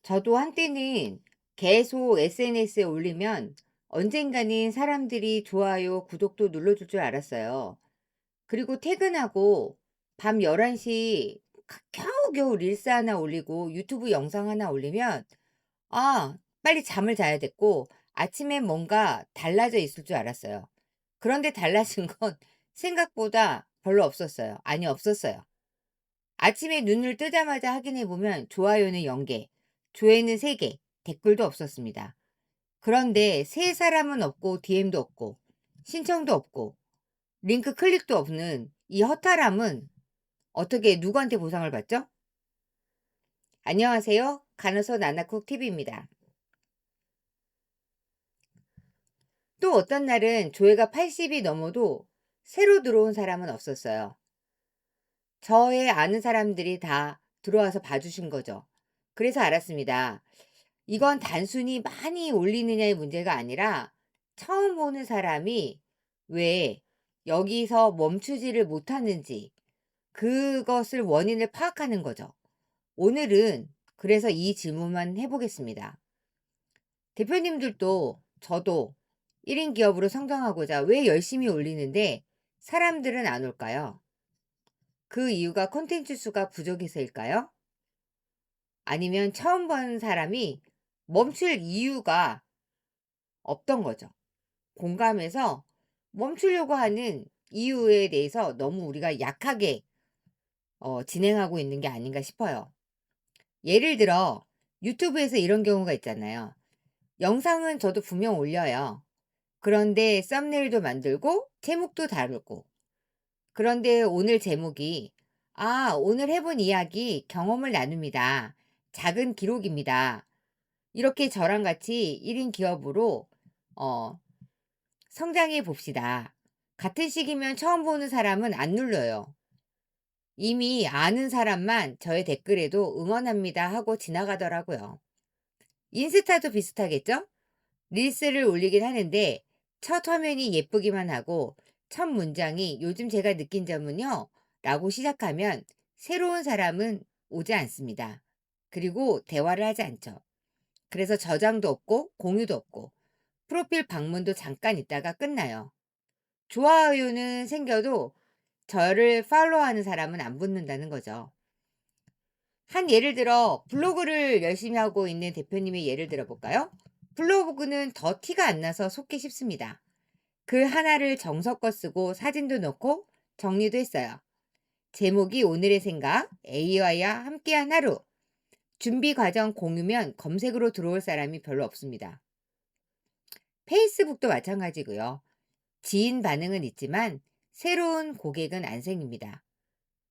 저도 한때는 계속 SNS에 올리면 언젠가는 사람들이 좋아요, 구독도 눌러줄 줄 알았어요. 그리고 퇴근하고 밤 11시 겨우겨우 릴스 하나 올리고 유튜브 영상 하나 올리면 빨리 잠을 자야 됐고 아침에 뭔가 달라져 있을 줄 알았어요. 그런데 달라진 건 생각보다 별로 없었어요. 아니, 없었어요. 아침에 눈을 뜨자마자 확인해 보면 좋아요는 0개, 조회는 3개, 댓글도 없었습니다. 그런데 새 사람은 없고 DM도 없고 신청도 없고 링크 클릭도 없는 이 허탈함은 어떻게 누구한테 보상을 받죠? 안녕하세요. 간호사 나나쿡 TV입니다. 또 어떤 날은 조회가 80이 넘어도 새로 들어온 사람은 없었어요. 저의 아는 사람들이 다 들어와서 봐주신 거죠. 그래서 알았습니다. 이건 단순히 많이 올리느냐의 문제가 아니라 처음 보는 사람이 왜 여기서 멈추지를 못하는지 그것을 원인을 파악하는 거죠. 오늘은 그래서 이 질문만 해보겠습니다. 대표님들도 저도 1인 기업으로 성장하고자 왜 열심히 올리는데 사람들은 안 올까요? 그 이유가 콘텐츠 수가 부족해서일까요? 아니면 처음 본 사람이 멈출 이유가 없던 거죠. 공감해서 멈추려고 하는 이유에 대해서 너무 우리가 약하게 진행하고 있는 게 아닌가 싶어요. 예를 들어 유튜브에서 이런 경우가 있잖아요. 영상은 저도 분명 올려요. 그런데 썸네일도 만들고 제목도 다르고. 그런데 오늘 제목이 오늘 해본 이야기 경험을 나눕니다. 작은 기록입니다. 이렇게 저랑 같이 1인 기업으로 어 성장해 봅시다. 같은 시기면 처음 보는 사람은 안 눌러요. 이미 아는 사람만 저의 댓글에도 응원합니다 하고 지나가더라고요. 인스타도 비슷하겠죠? 릴스를 올리긴 하는데 첫 화면이 예쁘기만 하고 첫 문장이 요즘 제가 느낀 점은요 라고 시작하면 새로운 사람은 오지 않습니다. 그리고 대화를 하지 않죠. 그래서 저장도 없고 공유도 없고 프로필 방문도 잠깐 있다가 끝나요. 좋아요는 생겨도 저를 팔로우하는 사람은 안 붙는다는 거죠. 한 예를 들어 블로그를 열심히 하고 있는 대표님의 예를 들어 볼까요? 블로그는 더 티가 안 나서 속기 쉽습니다. 글 하나를 정성껏 쓰고 사진도 넣고 정리도 했어요. 제목이 오늘의 생각, A와야 함께한 하루. 준비 과정 공유면 검색으로 들어올 사람이 별로 없습니다. 페이스북도 마찬가지고요. 지인 반응은 있지만 새로운 고객은 안 생깁니다.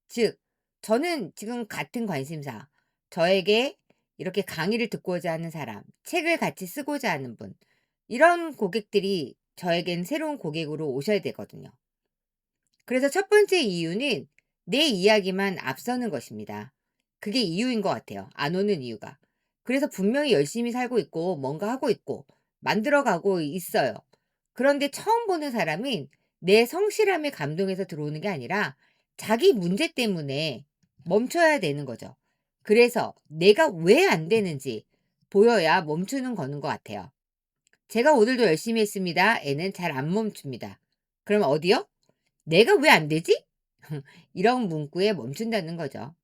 즉, 저는 지금 같은 관심사, 저에게 이렇게 강의를 듣고자 하는 사람, 책을 같이 쓰고자 하는 분, 이런 고객들이 저에겐 새로운 고객으로 오셔야 되거든요. 그래서 첫 번째 이유는 내 이야기만 앞서는 것입니다. 그게 이유인 것 같아요. 안 오는 이유가. 그래서 분명히 열심히 살고 있고, 뭔가 하고 있고, 만들어가고 있어요. 그런데 처음 보는 사람은 내 성실함에 감동해서 들어오는 게 아니라 자기 문제 때문에 멈춰야 되는 거죠. 그래서 내가 왜 안 되는지 보여야 멈추는 거는 것 같아요. 제가 오늘도 열심히 했습니다. 애는 잘 안 멈춥니다. 그럼 어디요? 내가 왜 안 되지? 이런 문구에 멈춘다는 거죠.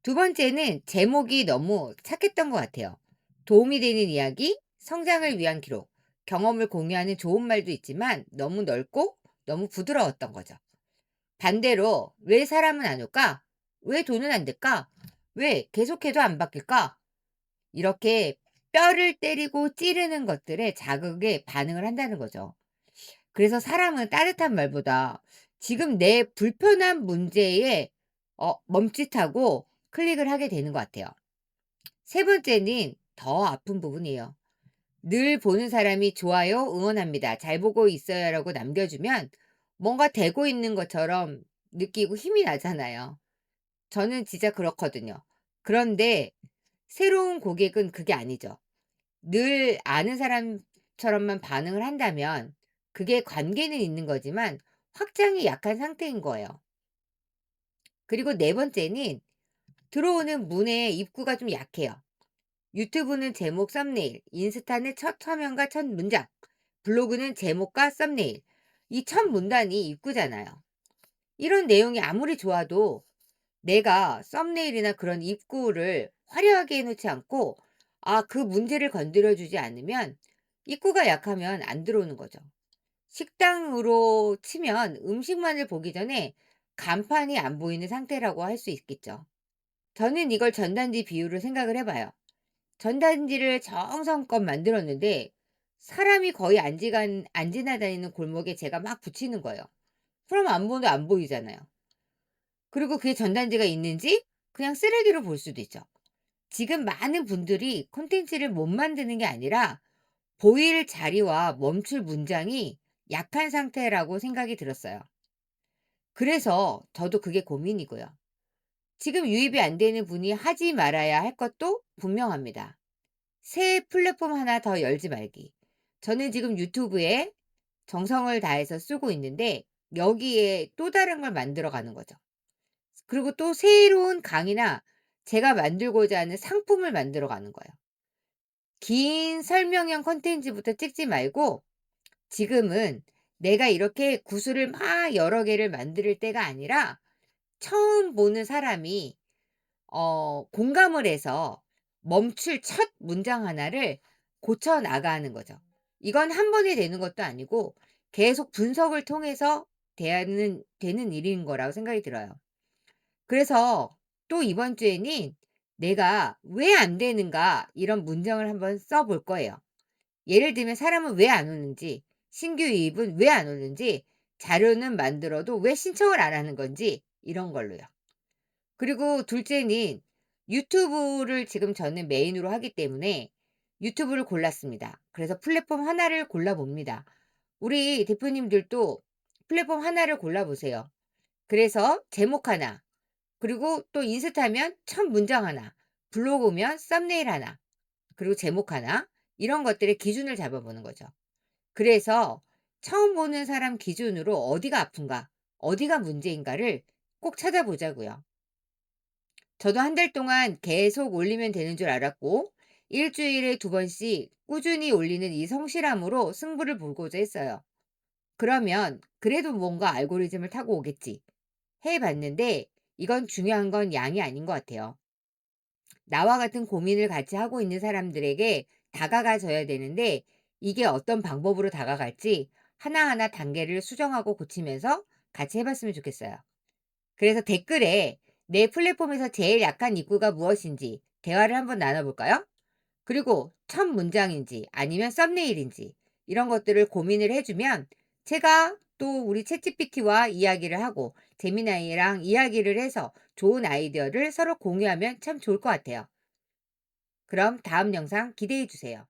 두 번째는 제목이 너무 착했던 것 같아요. 도움이 되는 이야기, 성장을 위한 기록, 경험을 공유하는 좋은 말도 있지만 너무 넓고 너무 부드러웠던 거죠. 반대로 왜 사람은 안 올까? 왜 돈은 안 될까? 왜 계속해도 안 바뀔까? 이렇게 뼈를 때리고 찌르는 것들에 자극에 반응을 한다는 거죠. 그래서 사람은 따뜻한 말보다 지금 내 불편한 문제에 멈칫하고 클릭을 하게 되는 것 같아요. 세 번째는 더 아픈 부분이에요. 늘 보는 사람이 좋아요, 응원합니다. 잘 보고 있어요 라고 남겨주면 뭔가 되고 있는 것처럼 느끼고 힘이 나잖아요. 저는 진짜 그렇거든요. 그런데 새로운 고객은 그게 아니죠. 늘 아는 사람처럼만 반응을 한다면 그게 관계는 있는 거지만 확장이 약한 상태인 거예요. 그리고 네 번째는 들어오는 문의 입구가 좀 약해요. 유튜브는 제목, 썸네일, 인스타는 첫 화면과 첫 문장, 블로그는 제목과 썸네일. 이 첫 문단이 입구잖아요. 이런 내용이 아무리 좋아도 내가 썸네일이나 그런 입구를 화려하게 해 놓지 않고 그 문제를 건드려 주지 않으면 입구가 약하면 안 들어오는 거죠. 식당으로 치면 음식만을 보기 전에 간판이 안 보이는 상태라고 할 수 있겠죠. 저는 이걸 전단지 비유로 생각을 해 봐요. 전단지를 정성껏 만들었는데 사람이 거의 안 지나다니는 골목에 제가 막 붙이는 거예요. 그럼 안 보도 안 보이잖아요. 그리고 그게 전단지가 있는지 그냥 쓰레기로 볼 수도 있죠. 지금 많은 분들이 콘텐츠를 못 만드는 게 아니라 보일 자리와 멈출 문장이 약한 상태라고 생각이 들었어요. 그래서 저도 그게 고민이고요. 지금 유입이 안 되는 분이 하지 말아야 할 것도 분명합니다. 새 플랫폼 하나 더 열지 말기. 저는 지금 유튜브에 정성을 다해서 쓰고 있는데 여기에 또 다른 걸 만들어 가는 거죠. 그리고 또 새로운 강의나 제가 만들고자 하는 상품을 만들어 가는 거예요. 긴 설명형 콘텐츠부터 찍지 말고 지금은 내가 이렇게 구슬을 막 여러 개를 만들 때가 아니라 처음 보는 사람이 공감을 해서 멈출 첫 문장 하나를 고쳐 나가는 거죠. 이건 한 번에 되는 것도 아니고 계속 분석을 통해서 되는 일인 거라고 생각이 들어요. 그래서 또 이번 주에는 '내가 왜 안 되는가?' 이런 문장을 한번 써 볼 거예요. 예를 들면 사람은 왜 안 오는지, 신규 유입은 왜 안 오는지, 자료는 만들어도 왜 신청을 안 하는 건지 이런 걸로요. 그리고 둘째는 유튜브를 지금 저는 메인으로 하기 때문에 유튜브를 골랐습니다. 그래서 플랫폼 하나를 골라 봅니다. 우리 대표님들도 플랫폼 하나를 골라 보세요. 그래서 제목 하나, 그리고 또 인스타면 첫 문장 하나, 블로그면 썸네일 하나, 그리고 제목 하나, 이런 것들의 기준을 잡아보는 거죠. 그래서 처음 보는 사람 기준으로 어디가 아픈가, 어디가 문제인가를 꼭 찾아보자고요. 저도 한 달 동안 계속 올리면 되는 줄 알았고 일주일에 두 번씩 꾸준히 올리는 이 성실함으로 승부를 보고자 했어요. 그러면 그래도 뭔가 알고리즘을 타고 오겠지 해 봤는데 이건 중요한 건 양이 아닌 것 같아요. 나와 같은 고민을 같이 하고 있는 사람들에게 다가가 줘야 되는데 이게 어떤 방법으로 다가갈지 하나하나 단계를 수정하고 고치면서 같이 해 봤으면 좋겠어요. 그래서 댓글에 내 플랫폼에서 제일 약한 입구가 무엇인지 대화를 한번 나눠 볼까요? 그리고 첫 문장인지 아니면 썸네일인지 이런 것들을 고민을 해 주면 제가 또 우리 챗GPT와 이야기를 하고 제미나이랑 이야기를 해서 좋은 아이디어를 서로 공유하면 참 좋을 것 같아요. 그럼 다음 영상 기대해 주세요.